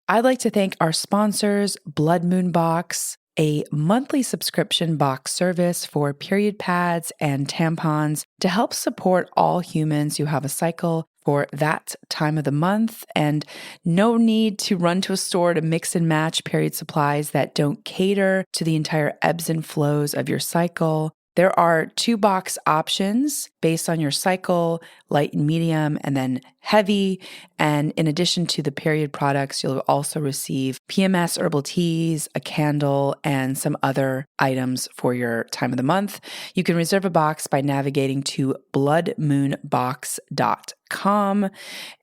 I'd like to thank our sponsors, Blood Moon Box, a monthly subscription box service for period pads and tampons to help support all humans who have a cycle for that time of the month, and no need to run to a store to mix and match period supplies that don't cater to the entire ebbs and flows of your cycle. There are 2 box options based on your cycle, light and medium, and then heavy. And in addition to the period products, you'll also receive PMS herbal teas, a candle, and some other items for your time of the month. You can reserve a box by navigating to bloodmoonbox.com.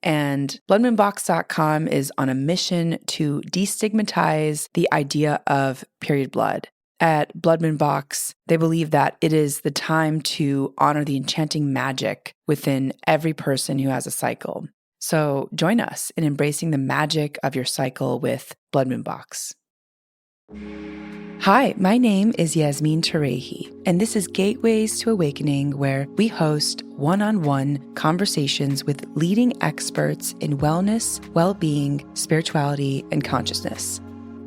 And bloodmoonbox.com is on a mission to destigmatize the idea of period blood. At Blood Moon Box, they believe that it is the time to honor the enchanting magic within every person who has a cycle. So join us in embracing the magic of your cycle with Blood Moon Box. Hi, my name is Yasmin Tarehi, and this is Gateways to Awakening, where we host one-on-one conversations with leading experts in wellness, well-being, spirituality, and consciousness.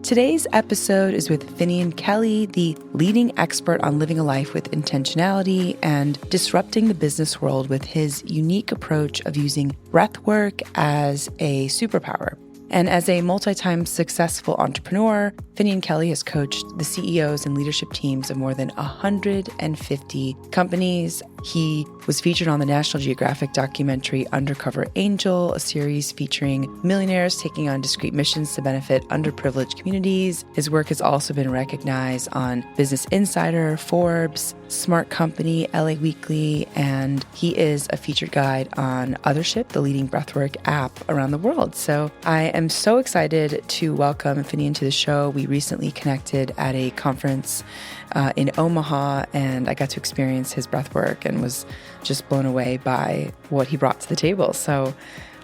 Today's episode is with Finnian Kelly, the leading expert on living a life with intentionality and disrupting the business world with his unique approach of using breathwork as a superpower. And as a multi-time successful entrepreneur, Finnian Kelly has coached the CEOs and leadership teams of more than 150 companies. He was featured on the National Geographic documentary Undercover Angel, a series featuring millionaires taking on discreet missions to benefit underprivileged communities. His work has also been recognized on Business Insider, Forbes, Smart Company, LA Weekly, and he is a featured guide on Othership, the leading breathwork app around the world. So I am so excited to welcome Finnian to the show. We recently connected at a conference in Omaha, and I got to experience his breathwork and was just blown away by what he brought to the table. So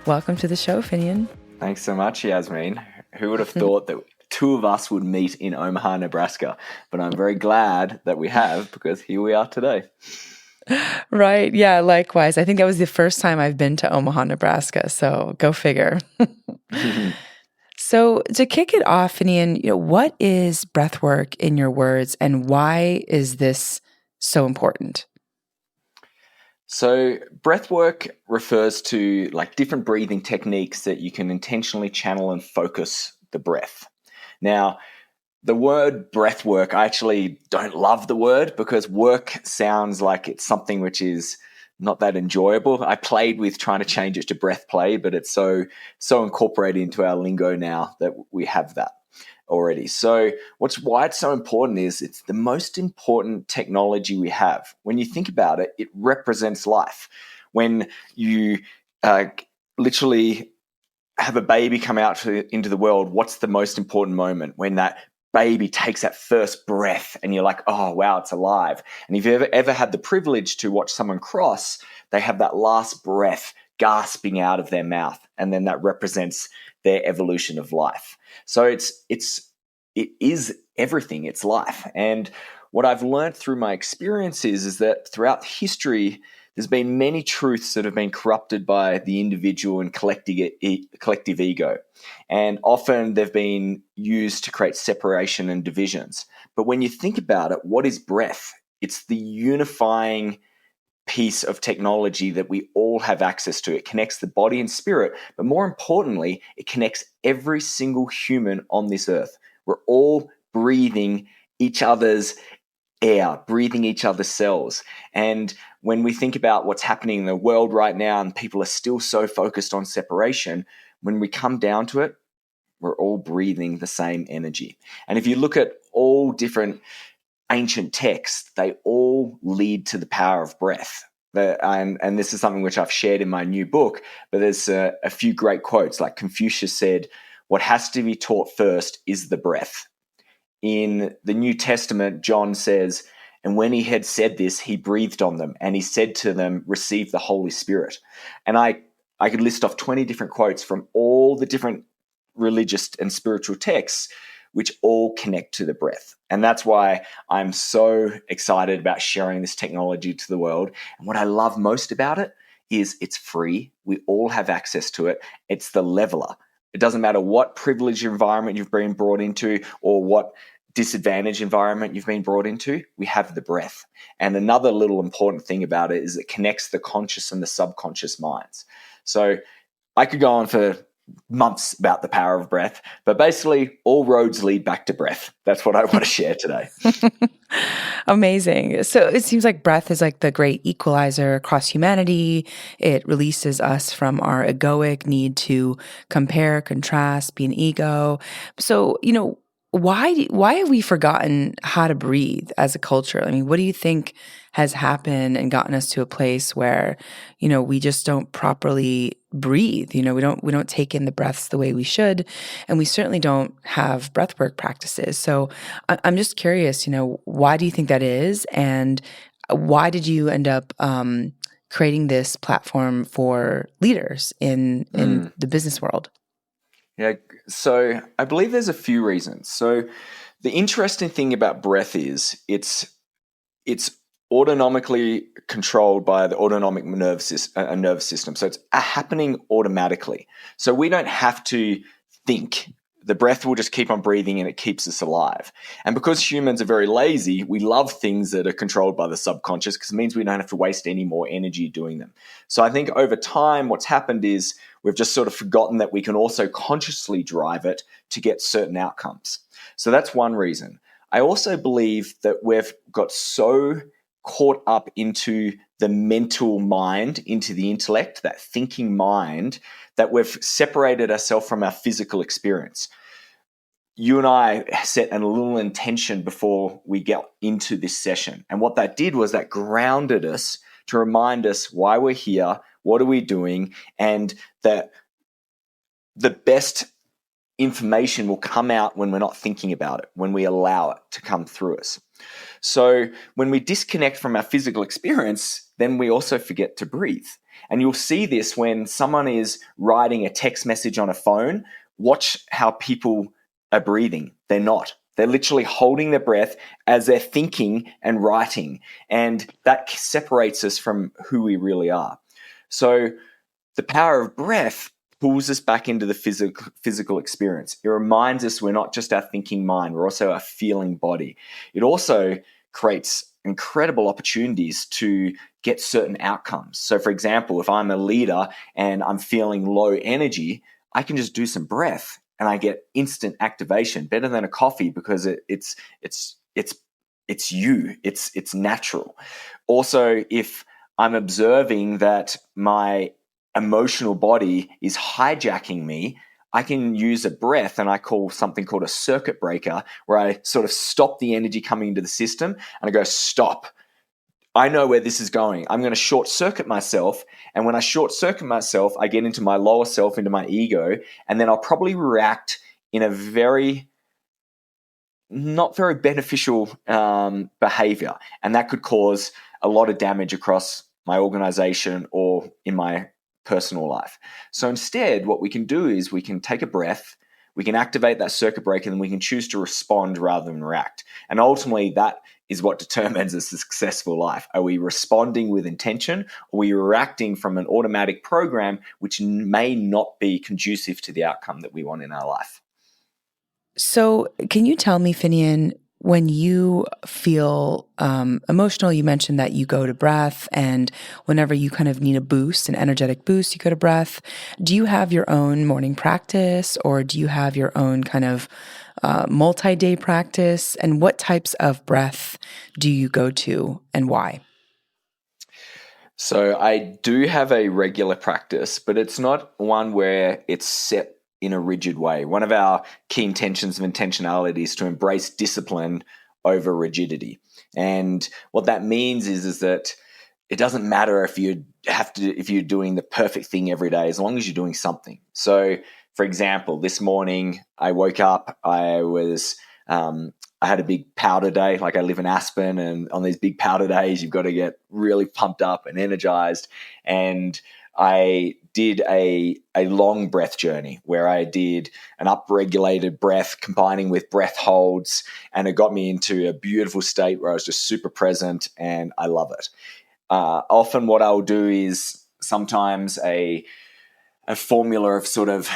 welcome to the show, Finnian. Thanks so much, Yasmin. Who would have thought that two of us would meet in Omaha, Nebraska? But I'm very glad that we have, because here we are today. Right. Yeah, likewise. I think that was the first time I've been to Omaha, Nebraska. So go figure. So to kick it off, Finnian, what is breathwork in your words, and why is this so important? So breathwork refers to different breathing techniques that you can intentionally channel and focus the breath. Now, the word breathwork, I actually don't love the word, because work sounds like it's something which is not that enjoyable. I played with trying to change it to breath play, but it's so incorporated into our lingo now that we have that already. So why it's so important is it's the most important technology we have. When you think about it, it represents life. When you literally have a baby come out into the world, what's the most important moment? When that baby takes that first breath and you're like, oh, wow, it's alive. And if you've ever had the privilege to watch someone cross, they have that last breath gasping out of their mouth. And then that represents their evolution of life. So it is everything. It's life. And what I've learned through my experiences is that throughout history, there's been many truths that have been corrupted by the individual and collective ego. And often they've been used to create separation and divisions. But when you think about it, what is breath? It's the unifying piece of technology that we all have access to. It connects the body and spirit, but more importantly, it connects every single human on this earth. We're all breathing each other's air, breathing each other's cells. And when we think about what's happening in the world right now, and people are still so focused on separation, when we come down to it, we're all breathing the same energy. And if you look at all different ancient texts, they all lead to the power of breath. And this is something which I've shared in my new book, but there's a few great quotes. Like Confucius said, what has to be taught first is the breath. In the New Testament, John says, and when he had said this, he breathed on them, and he said to them, receive the Holy Spirit. And I could list off 20 different quotes from all the different religious and spiritual texts, which all connect to the breath. And that's why I'm so excited about sharing this technology to the world. And what I love most about it is it's free. We all have access to it. It's the leveler. It doesn't matter what privileged environment you've been brought into or what disadvantaged environment you've been brought into, we have the breath. And another little important thing about it is it connects the conscious and the subconscious minds. So I could go on for months about the power of breath, but basically all roads lead back to breath. That's what I want to share today. Amazing. So it seems like breath is like the great equalizer across humanity. It releases us from our egoic need to compare, contrast, be an ego. So, why have we forgotten how to breathe as a culture? I mean, what do you think has happened and gotten us to a place where, we just don't properly breathe? We don't take in the breaths the way we should, and we certainly don't have breathwork practices. So I'm just curious, why do you think that is, and why did you end up creating this platform for leaders in the business world? Yeah, so I believe there's a few reasons. So the interesting thing about breath is it's autonomically controlled by the autonomic nervous system. So it's happening automatically. So we don't have to think. The breath will just keep on breathing and it keeps us alive. And because humans are very lazy, we love things that are controlled by the subconscious because it means we don't have to waste any more energy doing them. So I think over time, what's happened is we've just sort of forgotten that we can also consciously drive it to get certain outcomes. So that's one reason. I also believe that we've got so caught up into the mental mind, into the intellect, that thinking mind, that we've separated ourselves from our physical experience. You and I set a little intention before we get into this session. And what that did was that grounded us to remind us why we're here, what are we doing, and that the best information will come out when we're not thinking about it, when we allow it to come through us. So when we disconnect from our physical experience, then we also forget to breathe. And you'll see this when someone is writing a text message on a phone. Watch how people are breathing. They're not. They're literally holding their breath as they're thinking and writing. And that separates us from who we really are. So the power of breath pulls us back into the physical experience. It reminds us we're not just our thinking mind, we're also our feeling body. It also creates incredible opportunities to get certain outcomes. So for example, if I'm a leader and I'm feeling low energy, I can just do some breath and I get instant activation, better than a coffee because it's natural. Also, if I'm observing that my emotional body is hijacking me, I can use a breath, and I call something called a circuit breaker, where I sort of stop the energy coming into the system and I go, stop. I know where this is going. I'm going to short circuit myself. And when I short circuit myself, I get into my lower self, into my ego, and then I'll probably react in a not very beneficial behavior. And that could cause a lot of damage across my organization or in my personal life. So instead, what we can do is we can take a breath, we can activate that circuit breaker, and then we can choose to respond rather than react. And ultimately, that is what determines a successful life. Are we responding with intention, or are we reacting from an automatic program which may not be conducive to the outcome that we want in our life? So, can you tell me, Finnian, when you feel emotional, you mentioned that you go to breath, and whenever you kind of need a boost, an energetic boost, you go to breath. Do you have your own morning practice, or do you have your own kind of multi-day practice? And what types of breath do you go to, and why? So I do have a regular practice, but it's not one where it's set in a rigid way. One of our key intentions of intentionality is to embrace discipline over rigidity. And what that means is that it doesn't matter if you're doing the perfect thing every day, as long as you're doing something. So for example, this morning I woke up, I had a big powder day. Like, I live in Aspen, and on these big powder days, you've got to get really pumped up and energized. And I did a long breath journey where I did an upregulated breath combining with breath holds, and it got me into a beautiful state where I was just super present, and I love it. Often what I'll do is sometimes a a formula of sort of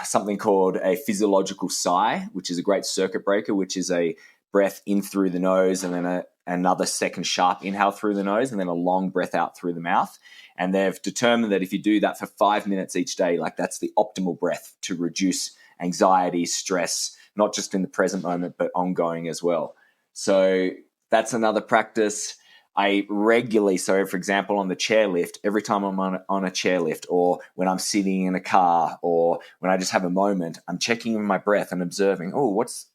something called a physiological sigh, which is a great circuit breaker, which is a breath in through the nose and then another second sharp inhale through the nose and then a long breath out through the mouth. And they've determined that if you do that for 5 minutes each day, like that's the optimal breath to reduce anxiety, stress, not just in the present moment, but ongoing as well. So that's another practice. I regularly, so for example, on the chairlift, every time I'm on a chairlift or when I'm sitting in a car or when I just have a moment, I'm checking my breath and observing,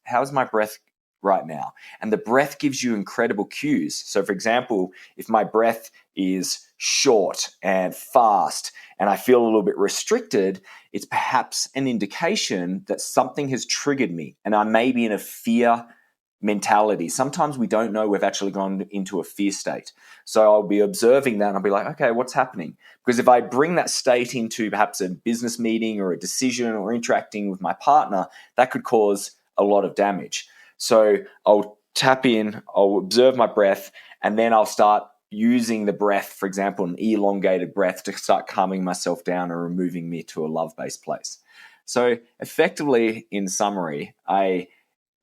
how's my breath right now? And the breath gives you incredible cues. So for example, if my breath is short and fast and I feel a little bit restricted, it's perhaps an indication that something has triggered me and I may be in a fear mentality. Sometimes we don't know we've actually gone into a fear state. So I'll be observing that and I'll be like, okay, what's happening? Because if I bring that state into perhaps a business meeting or a decision or interacting with my partner, that could cause a lot of damage. So I'll tap in, I'll observe my breath, and then I'll start using the breath, for example, an elongated breath to start calming myself down and removing me to a love-based place. So effectively, in summary, I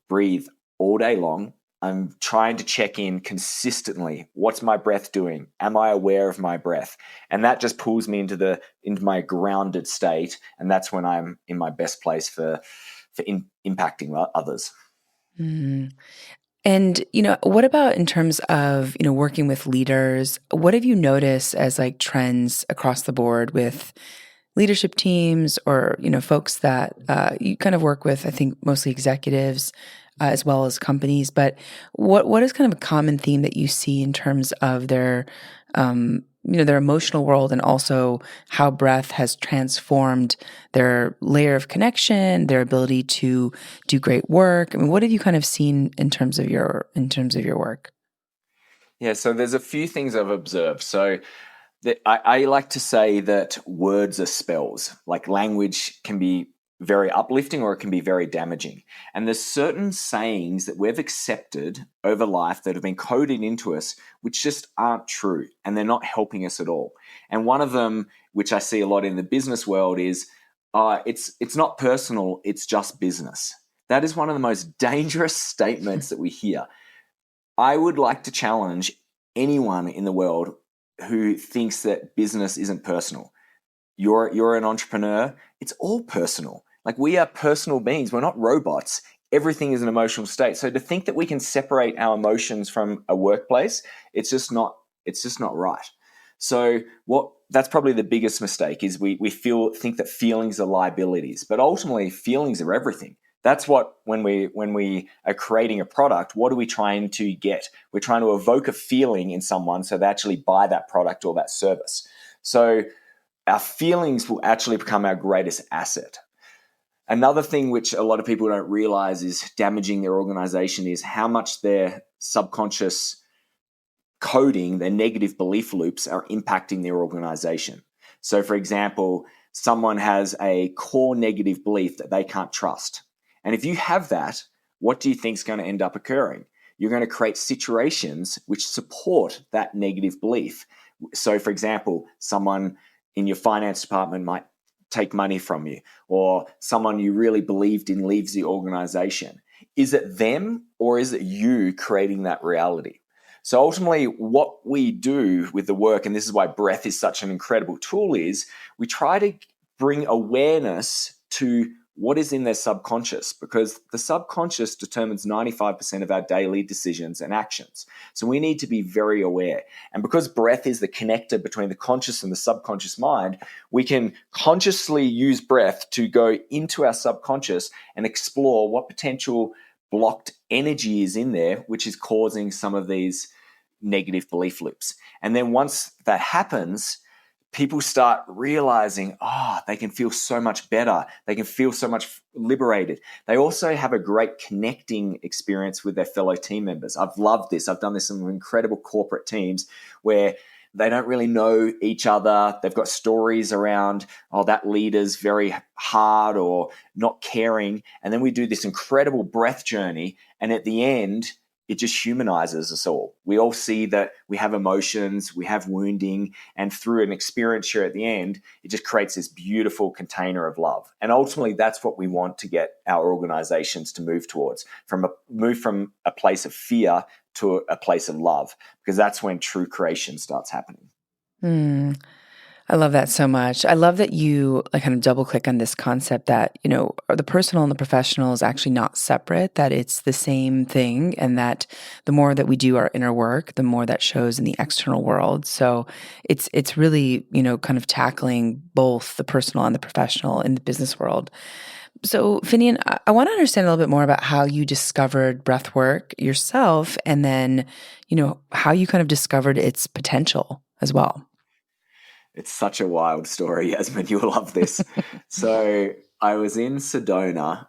breathe all day long. I'm trying to check in consistently. What's my breath doing? Am I aware of my breath? And that just pulls me into my grounded state. And that's when I'm in my best place for impacting others. Mm. And, what about in terms of, working with leaders? What have you noticed as like trends across the board with leadership teams or, folks that you kind of work with, I think mostly executives as well as companies, but what is kind of a common theme that you see in terms of their, their emotional world and also how breath has transformed their layer of connection, their ability to do great work? I mean, what have you kind of seen in terms of your work? Yeah, so there's a few things I've observed. So I like to say that words are spells. Like language can be very uplifting or it can be very damaging. And there's certain sayings that we've accepted over life that have been coded into us, which just aren't true and they're not helping us at all. And one of them, which I see a lot in the business world, is it's not personal, it's just business. That is one of the most dangerous statements that we hear. I would like to challenge anyone in the world who thinks that business isn't personal. You're an entrepreneur, it's all personal. Like we are personal beings, we're not robots. Everything is an emotional state. So to think that we can separate our emotions from a workplace, it's just not right. So that's probably the biggest mistake is we think that feelings are liabilities, but ultimately feelings are everything. That's what when we are creating a product, what are we trying to get? We're trying to evoke a feeling in someone so they actually buy that product or that service. So our feelings will actually become our greatest asset. Another thing which a lot of people don't realize is damaging their organization is how much their subconscious coding, their negative belief loops are impacting their organization. So for example, someone has a core negative belief that they can't trust. And if you have that, what do you think is going to end up occurring? You're going to create situations which support that negative belief. So for example, someone in your finance department might take money from you, or someone you really believed in leaves the organization. Is it them or is it you creating that reality? So ultimately, what we do with the work, and this is why breath is such an incredible tool, is we try to bring awareness to what is in their subconscious, because the subconscious determines 95% of our daily decisions and actions. So we need to be very aware. And because breath is the connector between the conscious and the subconscious mind, we can consciously use breath to go into our subconscious and explore what potential blocked energy is in there, which is causing some of these negative belief loops. And then once that happens, people start realizing, they can feel so much better. They can feel so much liberated. They also have a great connecting experience with their fellow team members. I've loved this. I've done this in incredible corporate teams where they don't really know each other. They've got stories around, that leader's very hard or not caring. And then we do this incredible breath journey. And at the end, it just humanizes us all. We all see that we have emotions, we have wounding, and through an experience share at the end, it just creates this beautiful container of love. And ultimately, that's what we want to get our organizations to move towards, move from a place of fear to a place of love, because that's when true creation starts happening. I love that so much. I love that you kind of double click on this concept that, the personal and the professional is actually not separate, that it's the same thing, and that the more that we do our inner work, the more that shows in the external world. So it's really, kind of tackling both the personal and the professional in the business world. So, Finnian, I want to understand a little bit more about how you discovered breathwork yourself, and then, how you kind of discovered its potential as well. It's such a wild story, Yasmin. You'll love this. So I was in Sedona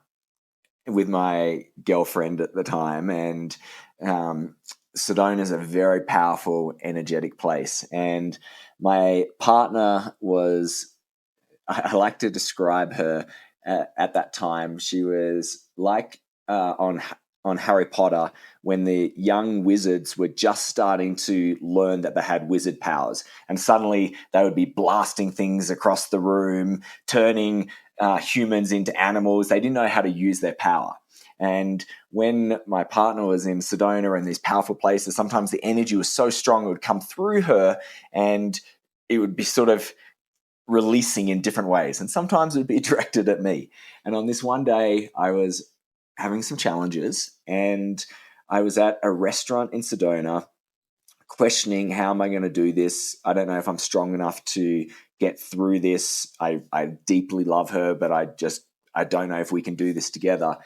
with my girlfriend at the time, and Sedona is a very powerful, energetic place. And my partner was, I like to describe her at that time. She was like on Harry Potter, when the young wizards were just starting to learn that they had wizard powers, and suddenly they would be blasting things across the room, turning humans into animals. They didn't know how to use their power. And when my partner was in Sedona and these powerful places, sometimes the energy was so strong it would come through her, and it would be sort of releasing in different ways. And sometimes it would be directed at me. And on this one day, I was having some challenges, and I was at a restaurant in Sedona questioning, how am I going to do this? I don't know if I'm strong enough to get through this. I deeply love her, but I don't know if we can do this together.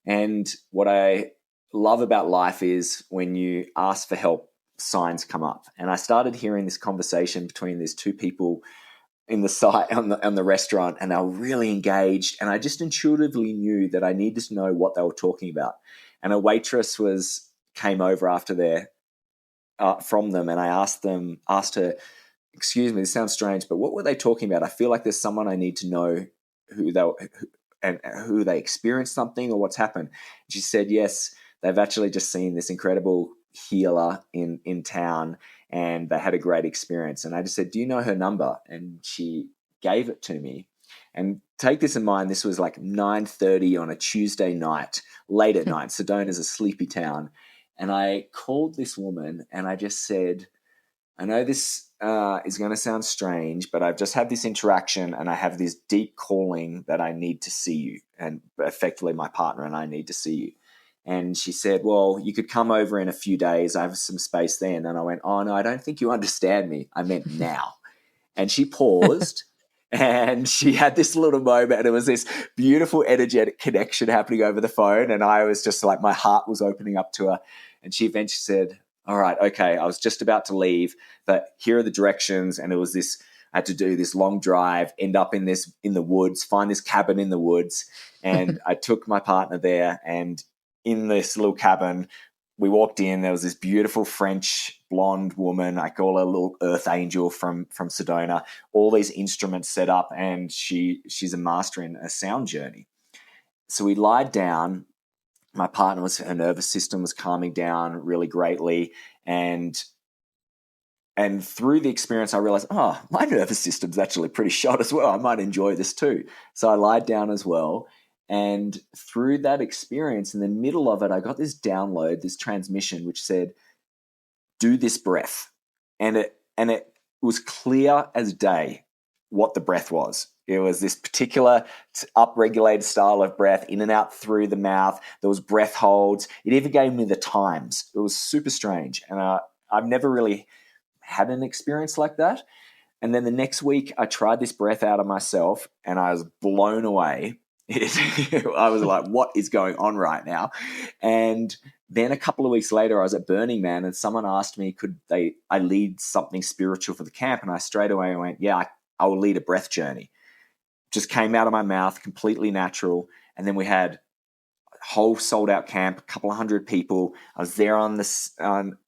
And what I love about life is when you ask for help, signs come up. And I started hearing this conversation between these two people in the site on the restaurant, and they were really engaged. And I just intuitively knew that I needed to know what they were talking about. And a waitress came over after from them, and I asked her, "Excuse me, this sounds strange, but what were they talking about? I feel like there's someone I need to know who they experienced something or what's happened." And she said, "Yes, they've actually just seen this incredible healer in town, and they had a great experience." And I just said, "Do you know her number?" And she gave it to me. And take this in mind, this was like 9:30 on a Tuesday night, late at night. Sedona's a sleepy town. And I called this woman and I just said, "I know this is going to sound strange, but I've just had this interaction and I have this deep calling that I need to see you." And effectively my partner and I need to see you. And she said, "Well, you could come over in a few days. I have some space then." And I went, "Oh, no, I don't think you understand me. I meant now." And she paused and she had this little moment, and it was this beautiful energetic connection happening over the phone. And I was just like, my heart was opening up to her. And she eventually said, "All right, okay, I was just about to leave, but here are the directions." And it was this, I had to do this long drive, end up in the woods, find this cabin in the woods. And I took my partner there, and in this little cabin, we walked in, there was this beautiful French blonde woman. I call her a little earth angel from Sedona, all these instruments set up, and she's a master in a sound journey. So we lied down. My partner her nervous system was calming down really greatly. And through the experience, I realized, oh, my nervous system's actually pretty shot as well. I might enjoy this too. So I lied down as well. And through that experience, in the middle of it, I got this download, this transmission, which said, "Do this breath." And it was clear as day what the breath was. It was this particular upregulated style of breath, in and out through the mouth. There was breath holds. It even gave me the times. It was super strange. And I've never really had an experience like that. And then the next week, I tried this breath out on myself, and I was blown away. I was like, what is going on right now? And then a couple of weeks later, I was at Burning Man, and someone asked me, I lead something spiritual for the camp? And I straight away went, yeah, I will lead a breath journey. Just came out of my mouth, completely natural. And then we had a whole sold out camp, a couple of hundred people. I was there on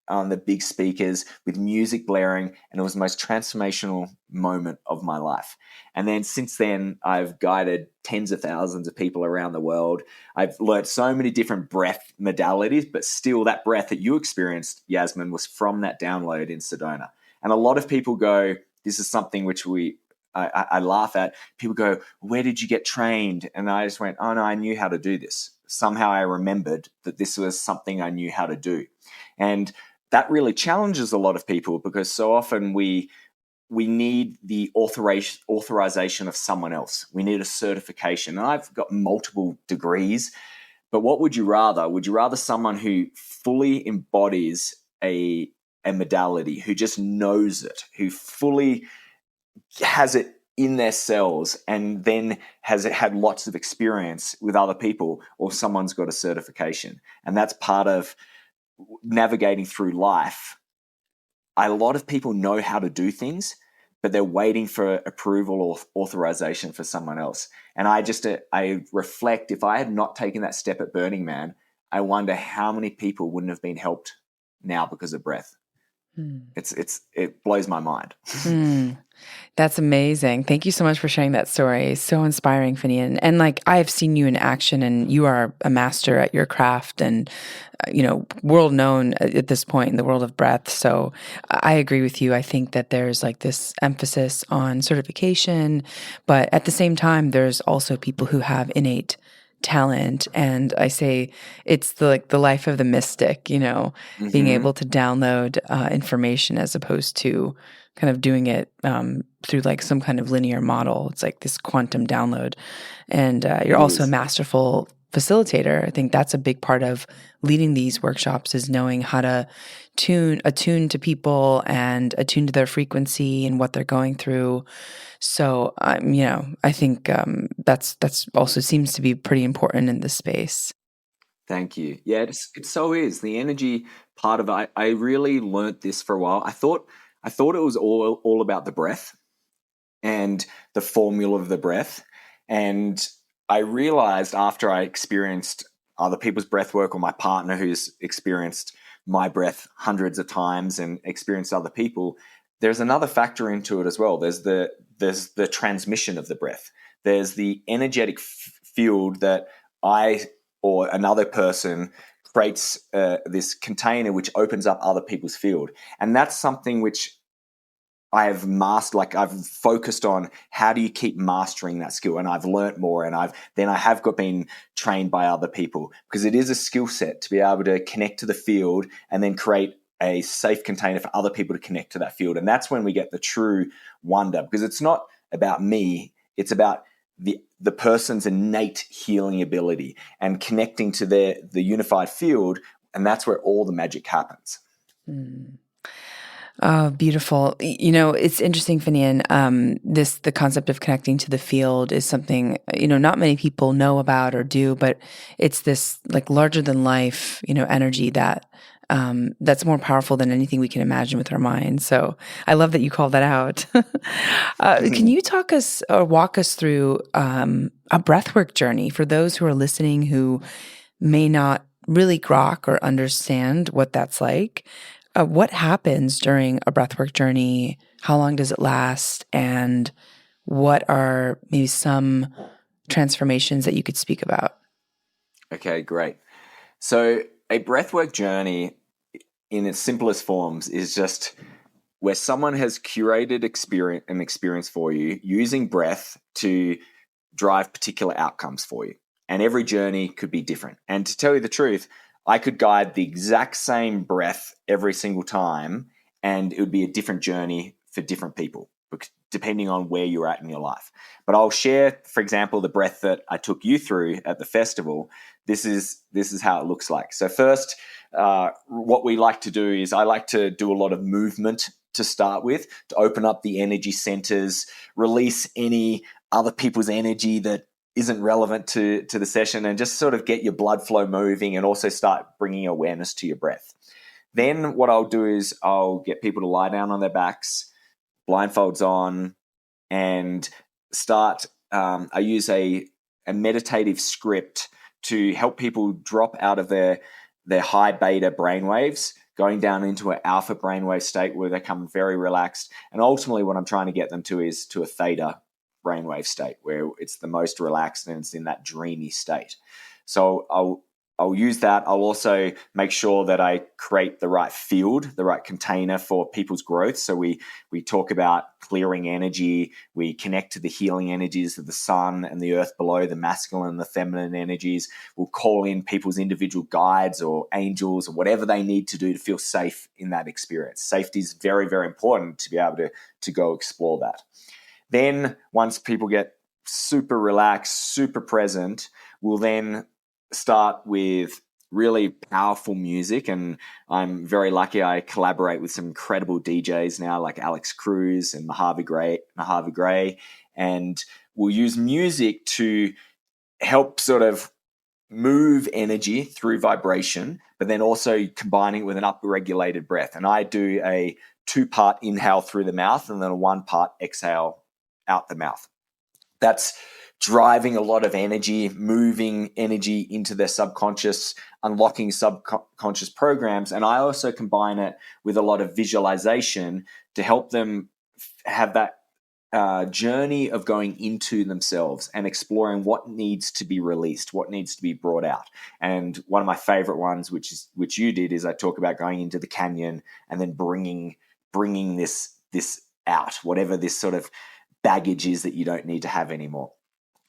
on the big speakers with music blaring, and it was the most transformational moment of my life. And then since then, I've guided tens of thousands of people around the world. I've learned so many different breath modalities, but still that breath that you experienced, Yasmin, was from that download in Sedona. And a lot of people go, this is something which I laugh at. People go, where did you get trained? And I just went, oh no, I knew how to do this. Somehow I remembered that this was something I knew how to do. And that really challenges a lot of people, because so often we need the authorization of someone else. We need a certification. And I've got multiple degrees, but what would you rather? Would you rather someone who fully embodies a modality, who just knows it, who fully has it in their cells and then has had lots of experience with other people, or someone's got a certification? And that's part of navigating through life. A lot of people know how to do things, but they're waiting for approval or authorization for someone else. And I reflect, if I had not taken that step at Burning Man, I wonder how many people wouldn't have been helped now because of breath. It blows my mind. That's amazing. Thank you so much for sharing that story. So inspiring, Finnian. And like, I have seen you in action, and you are a master at your craft, and world known at this point in the world of breath. So I agree with you. I think that there's like this emphasis on certification, but at the same time, there's also people who have innate talent. And I say it's the life of the mystic, being able to download information as opposed to kind of doing it through like some kind of linear model. It's like this quantum download. And you're also a masterful facilitator. I think that's a big part of leading these workshops, is knowing how to attune to people and attune to their frequency and what they're going through. So, I think that's also seems to be pretty important in this space. Thank you. Yeah, it so is. The energy part of it, I really learnt this for a while. I thought it was all about the breath and the formula of the breath. And I realized after I experienced other people's breath work, or my partner who's experienced my breath hundreds of times and experienced other people, there's another factor into it as well. There's the transmission of the breath. There's the energetic field that I or another person creates this container which opens up other people's field. And that's something which I have mastered. Like, I've focused on how do you keep mastering that skill, and I've learnt more, and I have been trained by other people, because it is a skill set to be able to connect to the field and then create a safe container for other people to connect to that field. And that's when we get the true wonder, because it's not about me, it's about the person's innate healing ability and connecting to the unified field, and that's where all the magic happens. Oh, beautiful. It's interesting, Finnian. The concept of connecting to the field is something, not many people know about or do, but it's this like larger than life, energy that that's more powerful than anything we can imagine with our minds. So I love that you called that out. Can you walk us through a breathwork journey for those who are listening who may not really grok or understand what that's like? What happens during a breathwork journey? How long does it last? And what are maybe some transformations that you could speak about? Okay, great. So a breathwork journey in its simplest forms is just where someone has curated an experience for you using breath to drive particular outcomes for you. And every journey could be different. And to tell you the truth, I could guide the exact same breath every single time, and it would be a different journey for different people, depending on where you're at in your life. But I'll share, for example, the breath that I took you through at the festival. This is how it looks like. So first, what we like to do is I like to do a lot of movement to start with, to open up the energy centers, release any other people's energy that isn't relevant to the session, and just sort of get your blood flow moving, and also start bringing awareness to your breath. Then what I'll do is I'll get people to lie down on their backs, blindfolds on, and start. I use a meditative script to help people drop out of their high beta brainwaves, going down into an alpha brainwave state where they come very relaxed. And ultimately what I'm trying to get them to is to a theta brainwave state where it's the most relaxed and it's in that dreamy state. So I'll use that. I'll also make sure that I create the right field, the right container for people's growth. So we talk about clearing energy. We connect to the healing energies of the sun and the earth below, the masculine and the feminine energies. We'll call in people's individual guides or angels or whatever they need to do to feel safe in that experience. Safety is very, very important to be able to go explore that. Then once people get super relaxed, super present, we'll then start with really powerful music. And I'm very lucky I collaborate with some incredible DJs now like Alex Cruz and Mojave Gray. And we'll use music to help sort of move energy through vibration, but then also combining it with an upregulated breath. And I do a 2-part inhale through the mouth and then a 1-part exhale out the mouth. That's driving a lot of energy, moving energy into their subconscious, unlocking subconscious programs. And I also combine it with a lot of visualization to help them have that journey of going into themselves and exploring what needs to be released, what needs to be brought out. And one of my favorite ones, which you did, is I talk about going into the canyon and then bringing this out, whatever this sort of baggage is that you don't need to have anymore.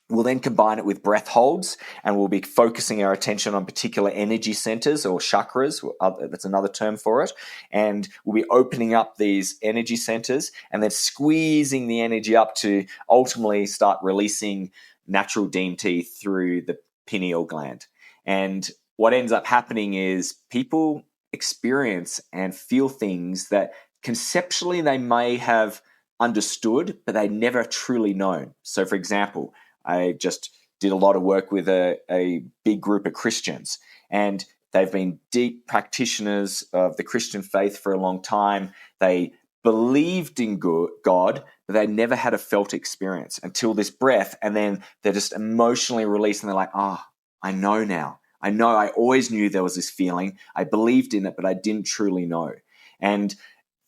We'll then combine it with breath holds, and we'll be focusing our attention on particular energy centers or chakras. That's another term for it. And we'll be opening up these energy centers and then squeezing the energy up to ultimately start releasing natural DMT through the pineal gland. And what ends up happening is people experience and feel things that conceptually they may have understood, but they never truly known. So, for example, I just did a lot of work with a big group of Christians, and they've been deep practitioners of the Christian faith for a long time. They believed in God, but they never had a felt experience until this breath, and then they're just emotionally released, and they're like, I know now. I know I always knew there was this feeling. I believed in it, but I didn't truly know. And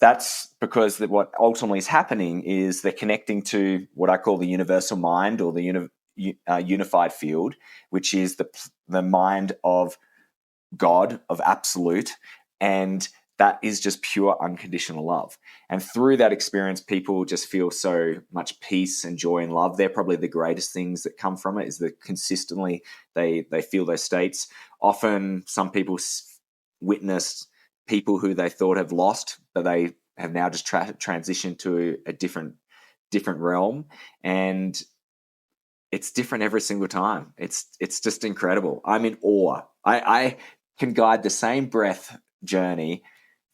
that's because what ultimately is happening is they're connecting to what I call the universal mind or the unified field, which is the mind of God, of absolute, and that is just pure unconditional love. And through that experience, people just feel so much peace and joy and love. They're probably the greatest things that come from it, is that consistently they feel those states. Often some people witnessed people who they thought have lost, but they have now just transitioned to a different realm, and it's different every single time. It's just incredible. I'm in awe. I can guide the same breath journey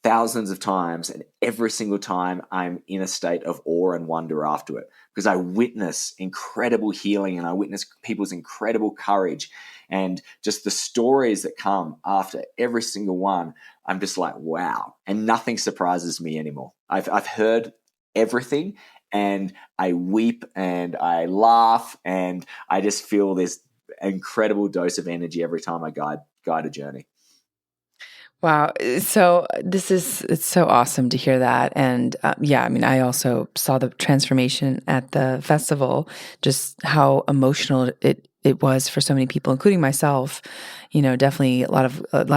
thousands of times, and every single time I'm in a state of awe and wonder after it, because I witness incredible healing and I witness people's incredible courage, and just the stories that come after every single one. I'm just like, wow. And nothing surprises me anymore. I've heard everything, and I weep and I laugh, and I just feel this incredible dose of energy every time I guide a journey. Wow. So it's so awesome to hear that. And yeah, I mean, I also saw the transformation at the festival, just how emotional it was for so many people, including myself. You know, definitely a lot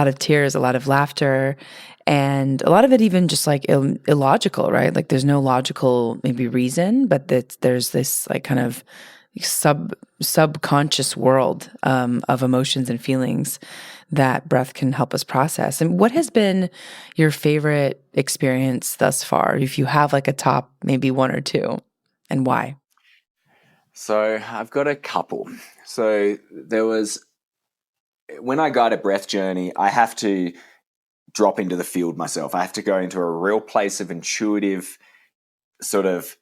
of tears, a lot of laughter, and a lot of it even just like illogical, right? Like there's no logical maybe reason, but there's this like kind of subconscious world of emotions and feelings that breath can help us process. And what has been your favorite experience thus far? If you have like a top, maybe one or two, and why? So I've got a couple. So when I guide a breath journey, I have to drop into the field myself. I have to go into a real place of intuitive sort of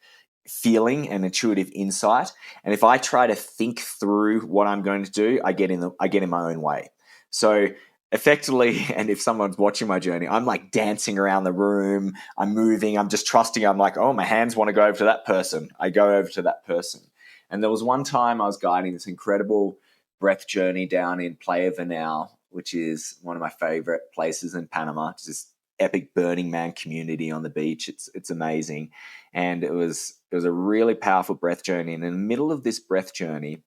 feeling and intuitive insight. And if I try to think through what I'm going to do, I get in my own way. So effectively, and if someone's watching my journey, I'm like dancing around the room, I'm moving, I'm just trusting. I'm like, oh, my hands want to go over to that person. I go over to that person. And there was one time I was guiding this incredible breath journey down in Playa Venal, which is one of my favorite places in Panama. It's just epic Burning Man community on the beach. It's amazing. And it was a really powerful breath journey. And in the middle of this breath journey,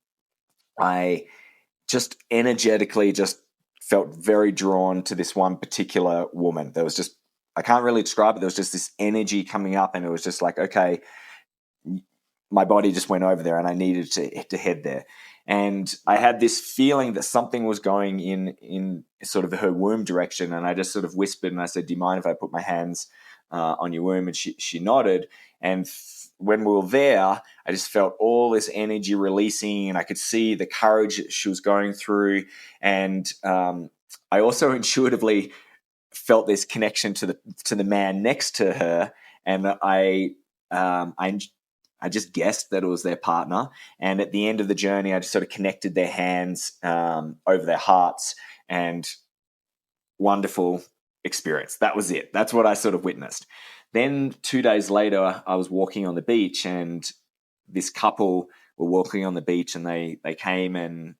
I just energetically just felt very drawn to this one particular woman. There was just, I can't really describe it. There was just this energy coming up, and it was just like, okay, my body just went over there and I needed to head there. And I had this feeling that something was going in sort of her womb direction. And I just sort of whispered and I said, do you mind if I put my hands on your womb? And she nodded. And when we were there, I just felt all this energy releasing, and I could see the courage that she was going through. And I also intuitively felt this connection to the man next to her. And I just guessed that it was their partner. And at the end of the journey, I just sort of connected their hands over their hearts, and wonderful experience. That was it. That's what I sort of witnessed. Then 2 days later, I was walking on the beach, and this couple were walking on the beach, and they came and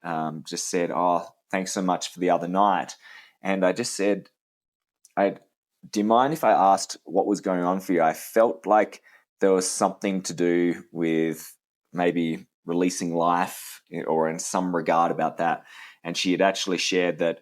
just said, oh, thanks so much for the other night. And I just said, do you mind if I asked what was going on for you? I felt like there was something to do with maybe releasing life or in some regard about that. And she had actually shared that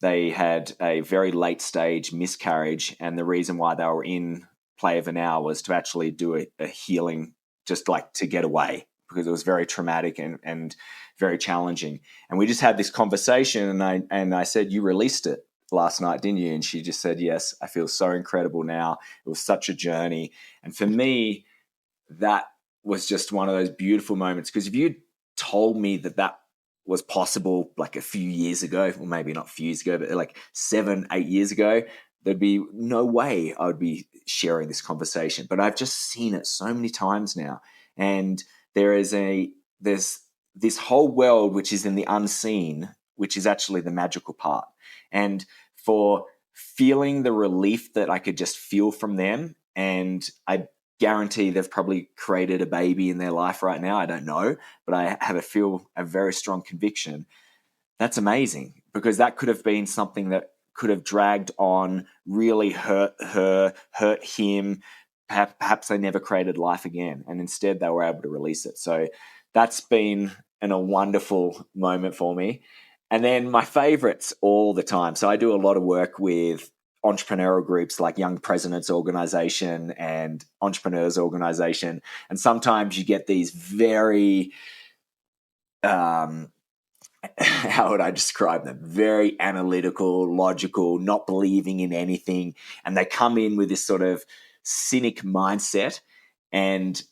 they had a very late stage miscarriage, and the reason why they were in Play of an Hour was to actually do a healing, just like to get away, because it was very traumatic and very challenging. And we just had this conversation, and I said, you released it last night, didn't you? And she just said, yes, I feel so incredible now. It was such a journey. And for me, that was just one of those beautiful moments, because if you told me that was possible like a few years ago, or maybe not a few years ago, but like 7-8 years ago, there'd be no way I would be sharing this conversation. But I've just seen it so many times now. And there's this whole world which is in the unseen, which is actually the magical part. And for feeling the relief that I could just feel from them, and I guarantee they've probably created a baby in their life right now. I don't know, but I have a very strong conviction. That's amazing, because that could have been something that could have dragged on, really hurt her, hurt him. Perhaps they never created life again, and instead they were able to release it. So that's been a wonderful moment for me. And then my favorites all the time. So I do a lot of work with entrepreneurial groups like Young Presidents Organization and Entrepreneurs Organization. And sometimes you get these very, how would I describe them? Very analytical, logical, not believing in anything. And they come in with this sort of cynic mindset. And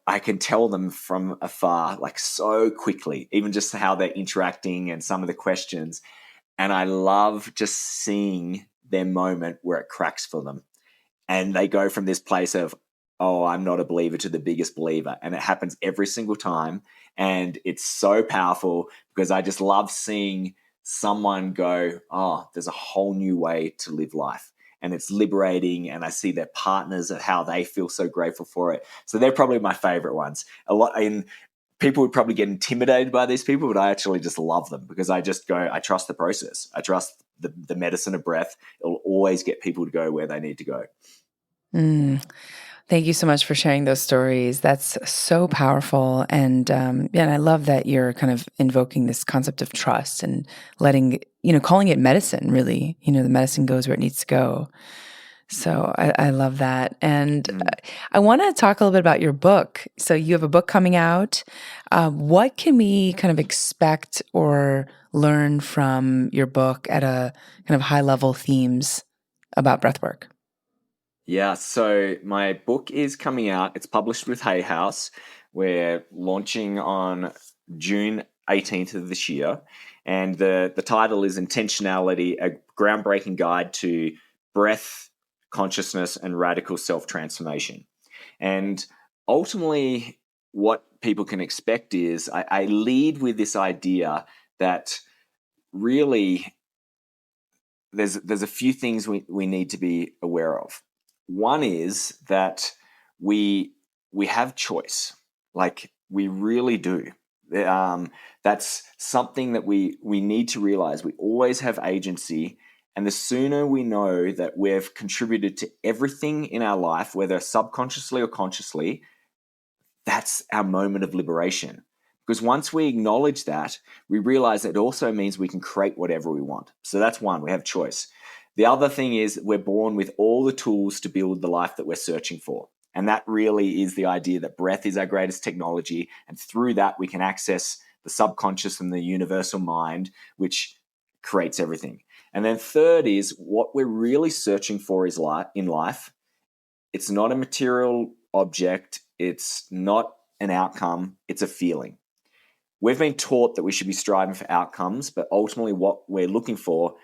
I can tell them from afar, like so quickly, even just how they're interacting and some of the questions. And I love just seeing their moment where it cracks for them. And they go from this place of, oh, I'm not a believer, to the biggest believer. And it happens every single time. And it's so powerful, because I just love seeing someone go, oh, there's a whole new way to live life. And it's liberating, and I see their partners and how they feel so grateful for it. So they're probably my favorite ones. People would probably get intimidated by these people, but I actually just love them, because I just go, I trust the process. I trust the medicine of breath. It'll always get people to go where they need to go. Thank you so much for sharing those stories. That's so powerful. And and I love that you're kind of invoking this concept of trust and letting, calling it medicine, really. The medicine goes where it needs to go. So I love that. And I want to talk a little bit about your book. So you have a book coming out. What can we kind of expect or learn from your book at a kind of high level themes about breathwork? Yeah, so my book is coming out. It's published with Hay House. We're launching on June 18th of this year. And the title is Intentionality, a groundbreaking guide to breath, consciousness, and radical self-transformation. And ultimately, what people can expect is I lead with this idea that really there's a few things we need to be aware of. One is that we have choice, like we really do. That's something that we need to realize. We always have agency, And the sooner we know that we've contributed to everything in our life, whether subconsciously or consciously, that's our moment of liberation. Because once we acknowledge that, we realize that it also means we can create whatever we want. So that's one, we have choice. The other thing is we're born with all the tools to build the life that we're searching for. And that really is the idea that breath is our greatest technology. And through that, we can access the subconscious and the universal mind, which creates everything. And then third is what we're really searching for is in life. It's not a material object. It's not an outcome. It's a feeling. We've been taught that we should be striving for outcomes, but ultimately what we're looking for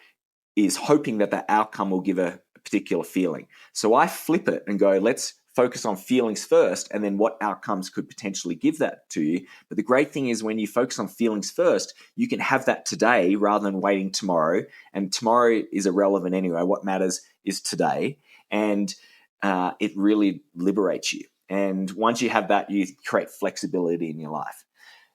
is hoping that that outcome will give a particular feeling. So I flip it and go, let's focus on feelings first, and then what outcomes could potentially give that to you. But the great thing is when you focus on feelings first, you can have that today rather than waiting tomorrow. And tomorrow is irrelevant anyway. What matters is today. And it really liberates you. And once you have that, you create flexibility in your life.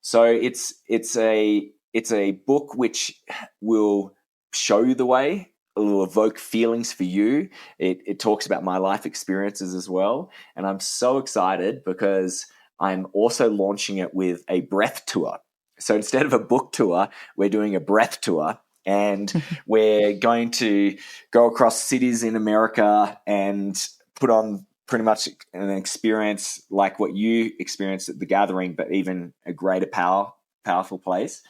So it's a book which will show you the way. It will evoke feelings for you. It talks about my life experiences as well. And I'm so excited because I'm also launching it with a breath tour. So instead of a book tour, we're doing a breath tour. And we're going to go across cities in America and put on pretty much an experience like what you experienced at the gathering, but even a greater powerful place,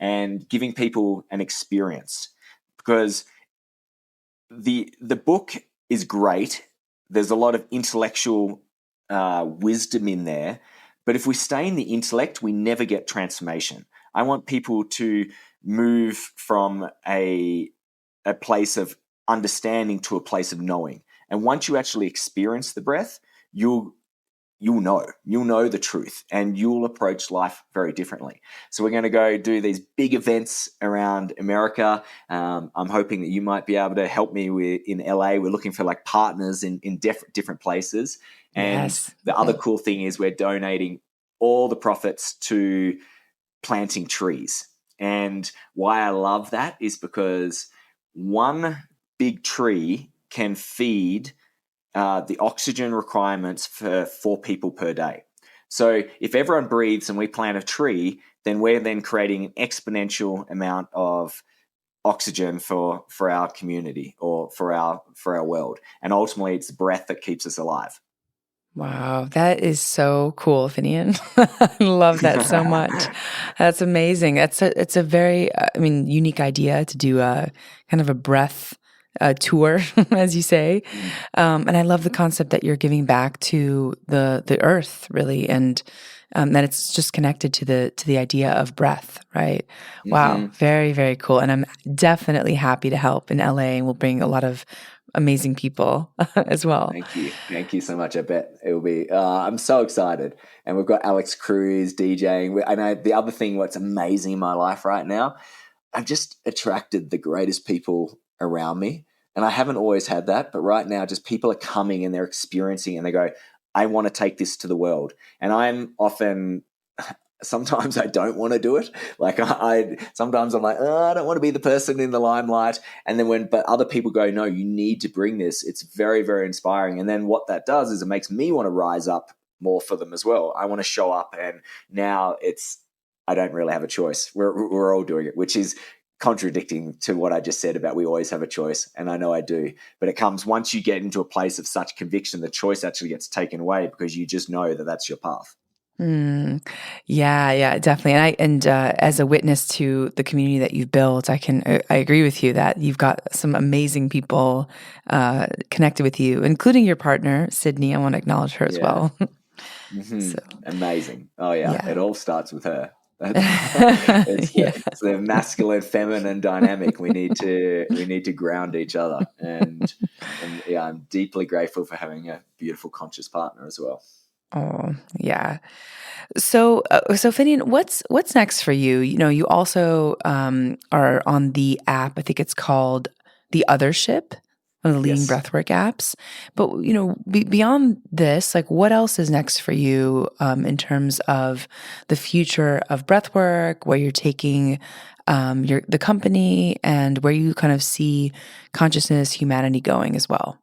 and giving people an experience. Because the book is great. There's a lot of intellectual wisdom in there. But if we stay in the intellect, we never get transformation. I want people to move from a place of understanding to a place of knowing. And once you actually experience the breath, you'll know the truth, and you'll approach life very differently. So we're going to go do these big events around America. I'm hoping that you might be able to help me in LA. We're looking for like partners in different places. And Yes. the other cool thing is we're donating all the profits to planting trees. And why I love that is because one big tree can feed the oxygen requirements for 4 people per day. So if everyone breathes and we plant a tree, then we're then creating an exponential amount of oxygen for our community or for our world. And ultimately, it's the breath that keeps us alive. Wow, that is so cool, Finnian. I love that so much. That's amazing. It's a very, unique idea to do a kind of a breath tour, as you say. And I love the concept that you're giving back to the earth, really, and that it's just connected to the idea of breath, right? Wow, very, very cool. And I'm definitely happy to help in LA, and we'll bring a lot of amazing people as well. Thank you so much. I bet it will be. I'm so excited, and we've got Alex Cruz DJing. I know the other thing. What's amazing in my life right now, I've just attracted the greatest people around me, and I haven't always had that. But right now, just people are coming and they're experiencing, and they go, "I want to take this to the world." And I'm often. Sometimes I don't want to do it. Like sometimes I'm like, oh, I don't want to be the person in the limelight. And then but other people go, no, you need to bring this. It's very, very inspiring. And then what that does is it makes me want to rise up more for them as well. I want to show up, and now I don't really have a choice. We're all doing it, which is contradicting to what I just said about we always have a choice. And I know I do, but it comes once you get into a place of such conviction, the choice actually gets taken away because you just know that that's your path. Yeah, definitely. And as a witness to the community that you've built, I agree with you that you've got some amazing people connected with you, including your partner, Sydney. I want to acknowledge her as well. So, amazing. Oh yeah, it all starts with her. It's the masculine feminine dynamic. We need to ground each other, and yeah, I'm deeply grateful for having a beautiful conscious partner as well. Oh, yeah. So Finnian, what's next for you? You know, you also are on the app. I think it's called the Othership, one of the leading breathwork apps. But you know, beyond this, like, what else is next for you in terms of the future of breathwork? Where you're taking the company and where you kind of see consciousness, humanity going as well.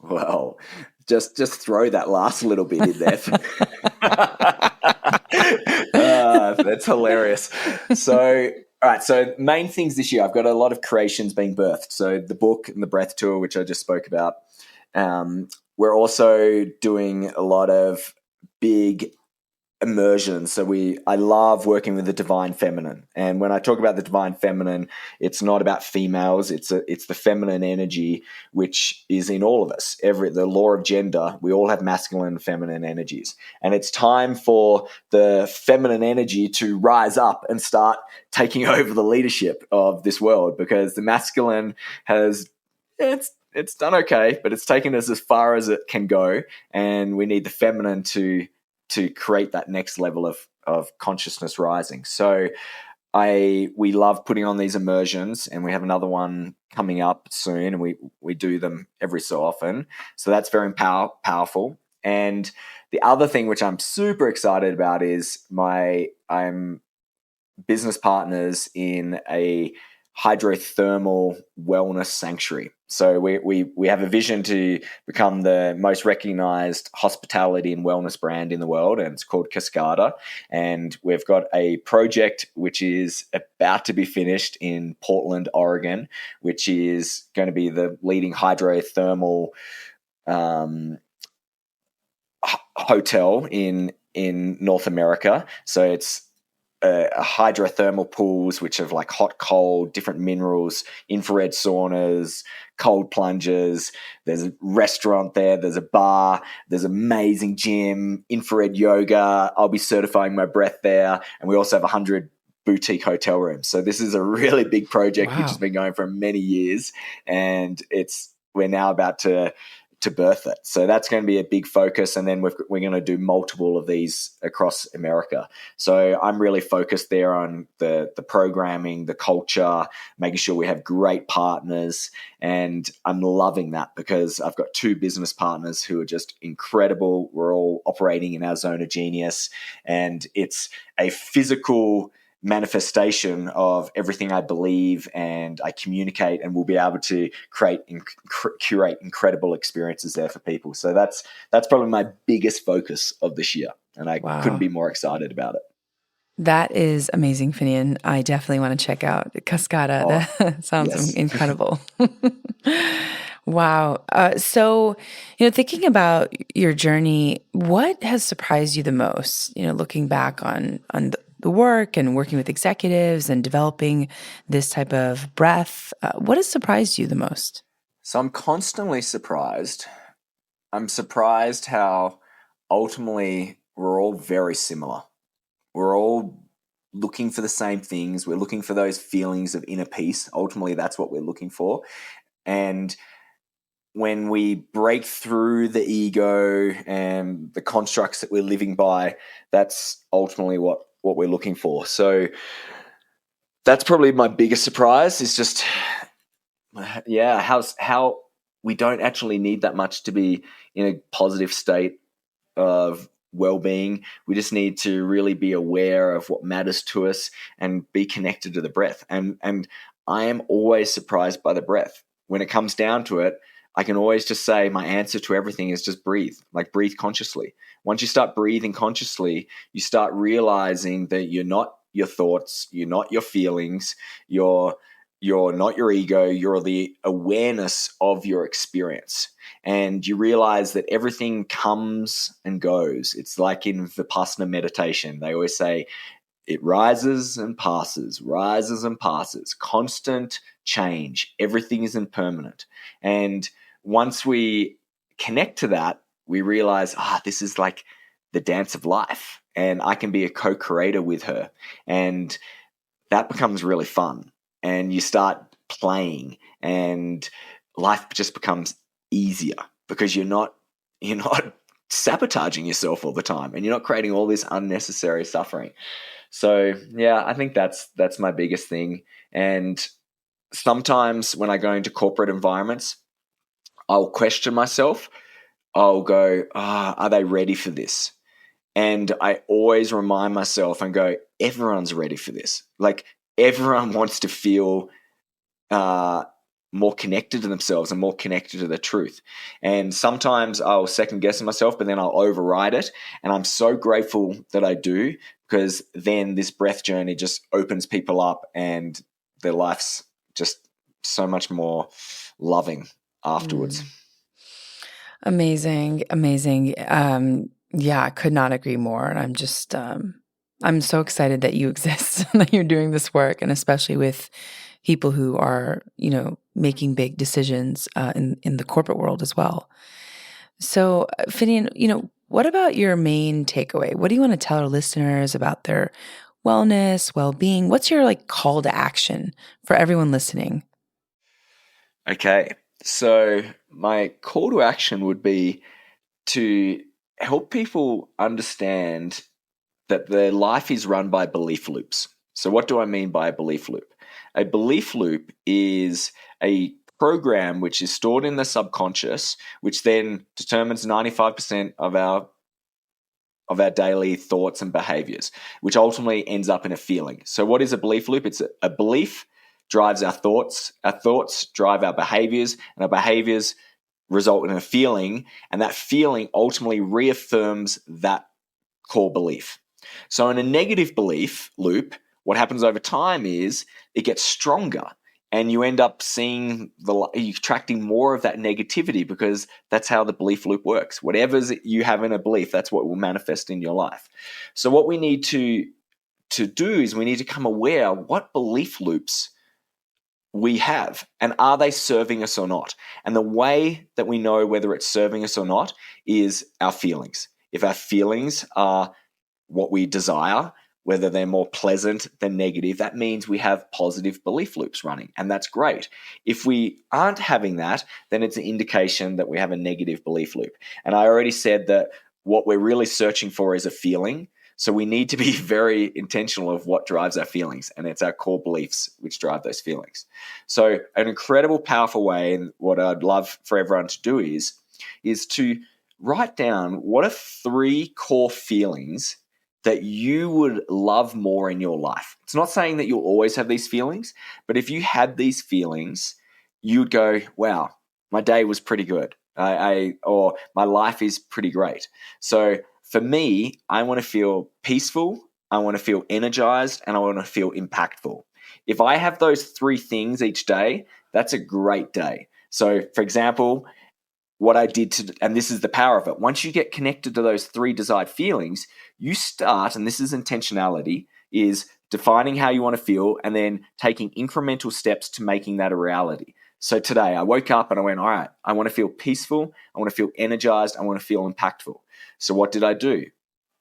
Well, just throw that last little bit in there. That's hilarious. So, all right. So, main things this year, I've got a lot of creations being birthed. So, the book and the breath tour, which I just spoke about. We're also doing a lot of big immersion. So I love working with the divine feminine. And when I talk about the divine feminine, it's not about females. It's the feminine energy, which is in all of us. The law of gender, we all have masculine and feminine energies. And it's time for the feminine energy to rise up and start taking over the leadership of this world, because the masculine it's done okay, but it's taken us as far as it can go. And we need the feminine to create that next level of consciousness rising. So we love putting on these immersions, and we have another one coming up soon, and we do them every so often. So that's very powerful. And the other thing which I'm super excited about is I'm business partners in a hydrothermal wellness sanctuary. So we have a vision to become the most recognized hospitality and wellness brand in the world, and it's called Cascada. And we've got a project which is about to be finished in Portland, Oregon, which is going to be the leading hydrothermal hotel in North America. So it's hydrothermal pools, which have like hot, cold, different minerals, infrared saunas, cold plunges. There's a restaurant there. There's a bar. There's amazing gym, infrared yoga. I'll be certifying my breath there. And we also have 100 boutique hotel rooms. So this is a really big project, which has been going for many years. And we're now about to birth it. So that's going to be a big focus. And then we're going to do multiple of these across America. So I'm really focused there on the programming, the culture, making sure we have great partners. And I'm loving that because I've got 2 business partners who are just incredible. We're all operating in our zone of genius. And it's a physical manifestation of everything I believe and I communicate, and we'll be able to curate incredible experiences there for people. So that's probably my biggest focus of this year, and I couldn't be more excited about it. That is amazing, Finnian. I definitely want to check out Cascada. That sounds incredible. Wow. So, thinking about your journey, what has surprised you the most, looking back on the work and working with executives and developing this type of breath? What has surprised you the most? So I'm constantly surprised. I'm surprised how ultimately we're all very similar. We're all looking for the same things. We're looking for those feelings of inner peace. Ultimately, that's what we're looking for. And when we break through the ego and the constructs that we're living by, that's ultimately what we're looking for. So that's probably my biggest surprise, is just, how we don't actually need that much to be in a positive state of well-being. We just need to really be aware of what matters to us and be connected to the breath. And I am always surprised by the breath. When it comes down to it, I can always just say my answer to everything is just breathe, like breathe consciously. Once you start breathing consciously, you start realizing that you're not your thoughts, you're not your feelings, you're not your ego, you're the awareness of your experience. And you realize that everything comes and goes. It's like in Vipassana meditation. They always say it rises and passes, constant change. Everything is impermanent. And once we connect to that, we realize, this is like the dance of life, and I can be a co-creator with her. And that becomes really fun. And you start playing, and life just becomes easier because you're not sabotaging yourself all the time, and you're not creating all this unnecessary suffering. So yeah, I think that's my biggest thing. And sometimes when I go into corporate environments, I'll question myself. I'll go, are they ready for this? And I always remind myself and go, everyone's ready for this. Like, everyone wants to feel more connected to themselves and more connected to the truth. And sometimes I'll second guess myself, but then I'll override it. And I'm so grateful that I do, because then this breath journey just opens people up and their life's just so much more loving afterwards. Amazing. Amazing. Yeah, I could not agree more. And I'm so excited that you exist and that you're doing this work, and especially with people who are, making big decisions in the corporate world as well. So, Finnian, what about your main takeaway? What do you want to tell our listeners about their wellness, well-being? What's your call to action for everyone listening? Okay. So my call to action would be to help people understand that their life is run by belief loops. So what do I mean by a belief loop? A belief loop is a program which is stored in the subconscious, which then determines 95% of our daily thoughts and behaviors, which ultimately ends up in a feeling. So what is a belief loop? It's a belief drives our thoughts drive our behaviors, and our behaviors result in a feeling, and that feeling ultimately reaffirms that core belief. So in a negative belief loop, what happens over time is it gets stronger, and you end up seeing you're attracting more of that negativity, because that's how the belief loop works. Whatever you have in a belief, that's what will manifest in your life. So what we need to do is we need to become aware what belief loops we have, and are they serving us or not? And the way that we know whether it's serving us or not is our feelings. If our feelings are what we desire, whether they're more pleasant than negative, that means we have positive belief loops running, and that's great. If we aren't having that, then it's an indication that we have a negative belief loop. And I already said that what we're really searching for is a feeling. So we need to be very intentional of what drives our feelings, and it's our core beliefs which drive those feelings. So an incredible, powerful way, and what I'd love for everyone to do is to write down what are 3 core feelings that you would love more in your life. It's not saying that you'll always have these feelings, but if you had these feelings, you'd go, wow, my day was pretty good. Or my life is pretty great. So for me, I want to feel peaceful, I want to feel energized, and I want to feel impactful. If I have those 3 things each day, that's a great day. So for example, what I did and this is the power of it. Once you get connected to those 3 desired feelings, you start, and this is intentionality, is defining how you want to feel and then taking incremental steps to making that a reality. So today I woke up and I went, all right, I want to feel peaceful, I want to feel energized, I want to feel impactful. So what did I do?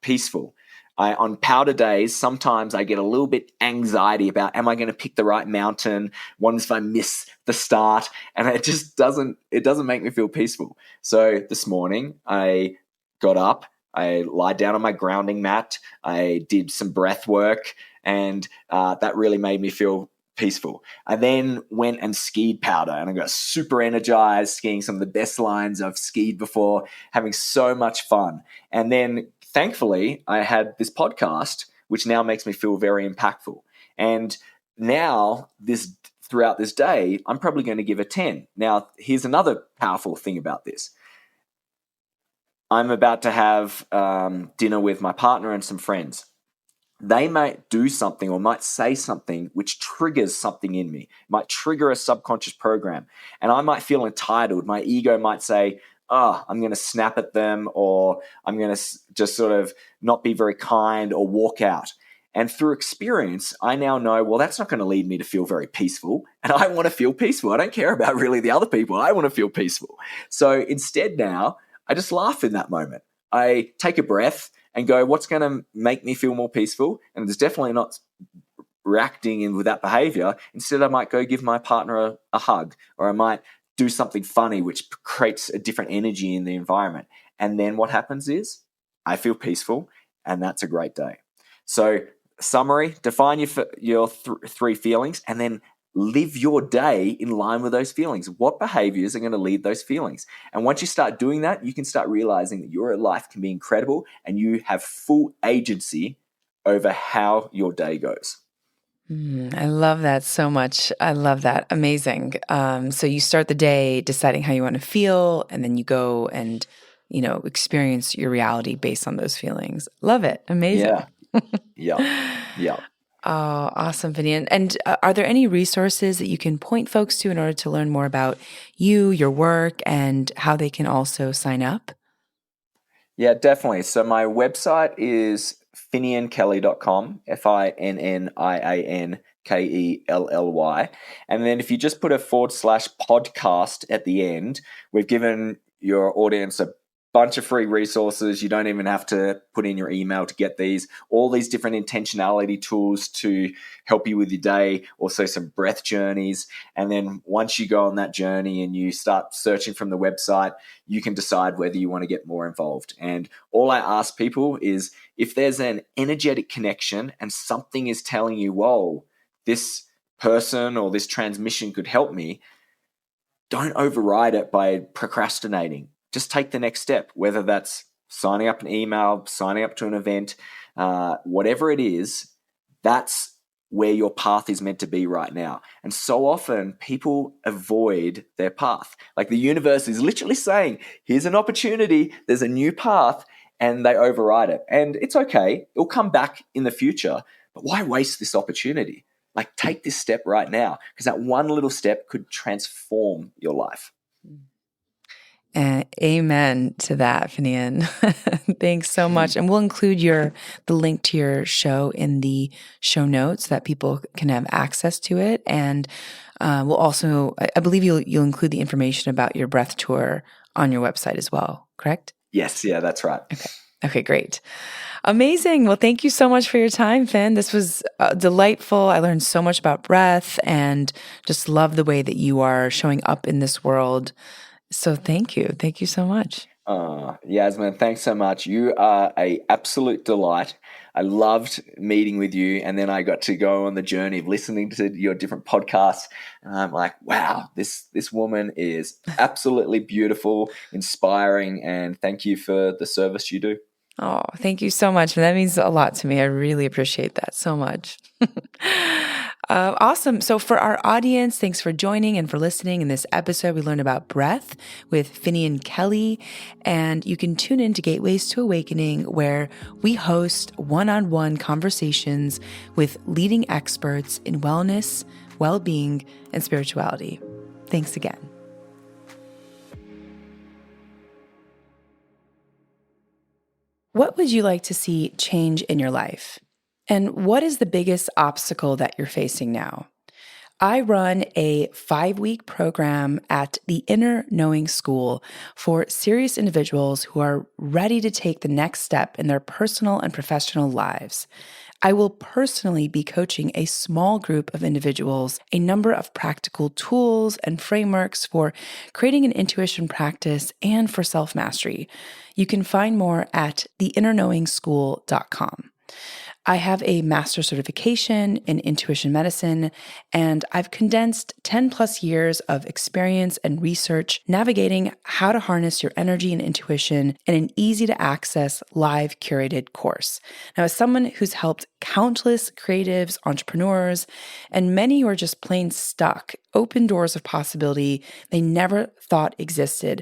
Peaceful. On powder days, sometimes I get a little bit anxiety about, am I going to pick the right mountain? What if I miss the start? And it just doesn't make me feel peaceful. So this morning I got up, I lied down on my grounding mat, I did some breath work, and that really made me feel peaceful. I then went and skied powder, and I got super energized, skiing some of the best lines I've skied before, having so much fun. And then thankfully, I had this podcast, which now makes me feel very impactful. And now, throughout this day, I'm probably going to give a 10. Now, here's another powerful thing about this. I'm about to have dinner with my partner and some friends. They might do something or might say something which triggers something in me, might trigger a subconscious program. And I might feel entitled. My ego might say, I'm going to snap at them, or I'm going to just sort of not be very kind or walk out. And through experience, I now know, well, that's not going to lead me to feel very peaceful. And I want to feel peaceful. I don't care about really the other people. I want to feel peaceful. So instead now, I just laugh in that moment. I take a breath and go, what's going to make me feel more peaceful? And it's definitely not reacting in with that behavior. Instead, I might go give my partner a hug, or I might do something funny, which creates a different energy in the environment. And then what happens is I feel peaceful, and that's a great day. So summary, define your 3 feelings, and then live your day in line with those feelings. What behaviors are going to lead those feelings? And once you start doing that, you can start realizing that your life can be incredible and you have full agency over how your day goes. I love that so much. I love that. Amazing. So you start the day deciding how you want to feel, and then you go and, experience your reality based on those feelings. Love it. Amazing. Yeah. Oh, awesome, Vinny. And are there any resources that you can point folks to in order to learn more about you, your work, and how they can also sign up? Yeah, definitely. So my website is finniankelly.com, FINNIANKELLY. And then if you just put a /podcast at the end, we've given your audience a bunch of free resources. You don't even have to put in your email to get these. All these different intentionality tools to help you with your day, also some breath journeys. And then once you go on that journey and you start searching from the website, you can decide whether you want to get more involved. And all I ask people is if there's an energetic connection and something is telling you, whoa, this person or this transmission could help me, don't override it by procrastinating. Just take the next step, whether that's signing up an email, signing up to an event, whatever it is, that's where your path is meant to be right now. And so often people avoid their path. Like the universe is literally saying, here's an opportunity, there's a new path, and they override it. And it's okay, it'll come back in the future, but why waste this opportunity? Like take this step right now, because that one little step could transform your life. Amen to that, Finnian. Thanks so much. And we'll include the link to your show in the show notes so that people can have access to it. And we'll also, I believe you'll include the information about your breath tour on your website as well, correct? Yes, yeah, that's right. Okay, great. Amazing. Well, thank you so much for your time, Finn. This was delightful. I learned so much about breath and just love the way that you are showing up in this world. So thank you. Thank you so much. Yasmin, thanks so much. You are an absolute delight. I loved meeting with you, and then I got to go on the journey of listening to your different podcasts, and I'm like, wow, this woman is absolutely beautiful, inspiring, and thank you for the service you do. Oh, thank you so much. That means a lot to me. I really appreciate that so much. Awesome. So for our audience, thanks for joining and for listening. In this episode, we learned about breath with Finnian Kelly, and you can tune in to Gateways to Awakening, where we host one-on-one conversations with leading experts in wellness, well-being, and spirituality. Thanks again. What would you like to see change in your life? And what is the biggest obstacle that you're facing now? I run a 5-week program at the Inner Knowing School for serious individuals who are ready to take the next step in their personal and professional lives. I will personally be coaching a small group of individuals, a number of practical tools and frameworks for creating an intuition practice and for self-mastery. You can find more at theinnerknowingschool.com. I have a master's certification in intuition medicine, and I've condensed 10 plus years of experience and research navigating how to harness your energy and intuition in an easy to access live curated course. Now, as someone who's helped countless creatives, entrepreneurs, and many who are just plain stuck, open doors of possibility they never thought existed,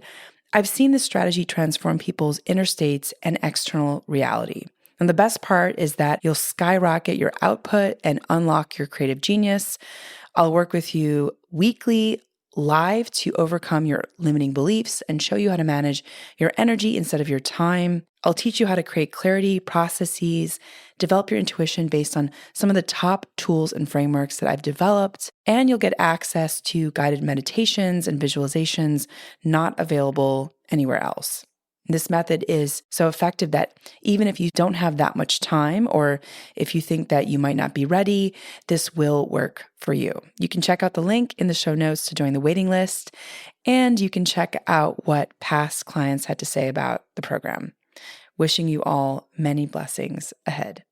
I've seen this strategy transform people's inner states and external reality. And the best part is that you'll skyrocket your output and unlock your creative genius. I'll work with you weekly live to overcome your limiting beliefs and show you how to manage your energy instead of your time. I'll teach you how to create clarity, processes, develop your intuition based on some of the top tools and frameworks that I've developed, and you'll get access to guided meditations and visualizations not available anywhere else. This method is so effective that even if you don't have that much time, or if you think that you might not be ready, this will work for you. You can check out the link in the show notes to join the waiting list, and you can check out what past clients had to say about the program. Wishing you all many blessings ahead.